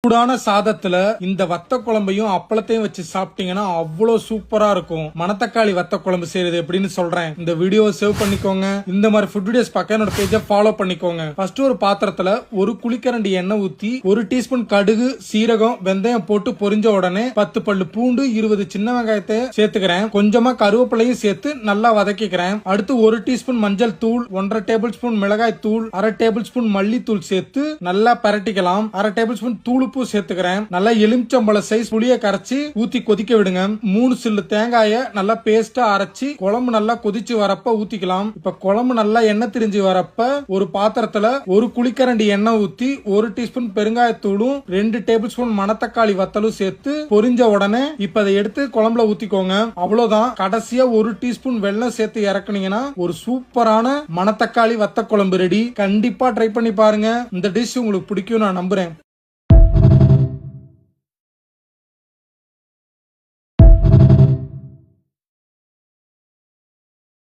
சூடான சாதத்துல இந்த வத்த குழம்பையும் அப்பளத்தையும் வச்சு சாப்பிட்டீங்கன்னா அவ்வளவு சூப்பரா இருக்கும். மணத்தக்காளி வத்த குழம்பு செய்யறது எப்படின்னு சொல்றேன். இந்த வீடியோவை சேவ் பண்ணிக்கோங்க. இந்த மாதிரி ஃபுட் வீடியோஸ் பார்க்க என்னோட பேஜை ஃபாலோ பண்ணிக்கோங்க. ஃபர்ஸ்ட் ஒரு பாத்திரத்துல ஒரு குளிக்கரண்டி எண்ணெய் ஊத்தி 1 டீஸ்பூன் கடுகு, சீரகம், வெந்தயம் போட்டு பொரிஞ்ச உடனே 10 பல்லு பூண்டு, 20 சின்ன வெங்காயத்தை சேர்த்துக்கிறேன். கொஞ்சமா கருவேப்பிலையும் சேர்த்து நல்லா வதக்கிக்கிறேன். அடுத்து 1 டீஸ்பூன் மஞ்சள் தூள், 1/2 டேபிள் ஸ்பூன் மிளகாய் தூள், 1/2 டேபிள் ஸ்பூன் மல்லித்தூள் சேர்த்து நல்லா பரட்டிக்கலாம். 1/2 டேபிள் ஸ்பூன் தூள் சேர்த்துக்கிறேன். நல்லா எலுமிச்சம்பழ சைஸ் புளிய கரைச்சி ஊத்தி கொதிக்க விடுங்க. 3 சில்லு தேங்காய நல்லா பேஸ்டா அரைச்சி குழம்பு நல்லா கொதிச்சு வரப்ப ஊத்திக்கலாம். இப்ப குழம்பு நல்லா எண்ணெய் திரிஞ்சு வரப்ப ஒரு பாத்திரத்துல 1 குளிக்கரண்டி எண்ணெய் ஊத்தி 1 டீஸ்பூன் பெருங்காயத்தூளும் 2 டேபிள் ஸ்பூன் மணத்தக்காளி வத்தலும் சேர்த்து பொரிஞ்ச உடனே இப்ப அதை எடுத்து குழம்புல ஊத்திக்கோங்க. அவ்வளவுதான். கடைசியா 1 டீஸ்பூன் வெல்லம் சேர்த்து இறக்குனீங்கன்னா ஒரு சூப்பரான மணத்தக்காளி வத்த குழம்பு ரெடி. கண்டிப்பா ட்ரை பண்ணி பாருங்க. இந்த டிஷ் உங்களுக்கு பிடிக்கும் நான் நம்புறேன்.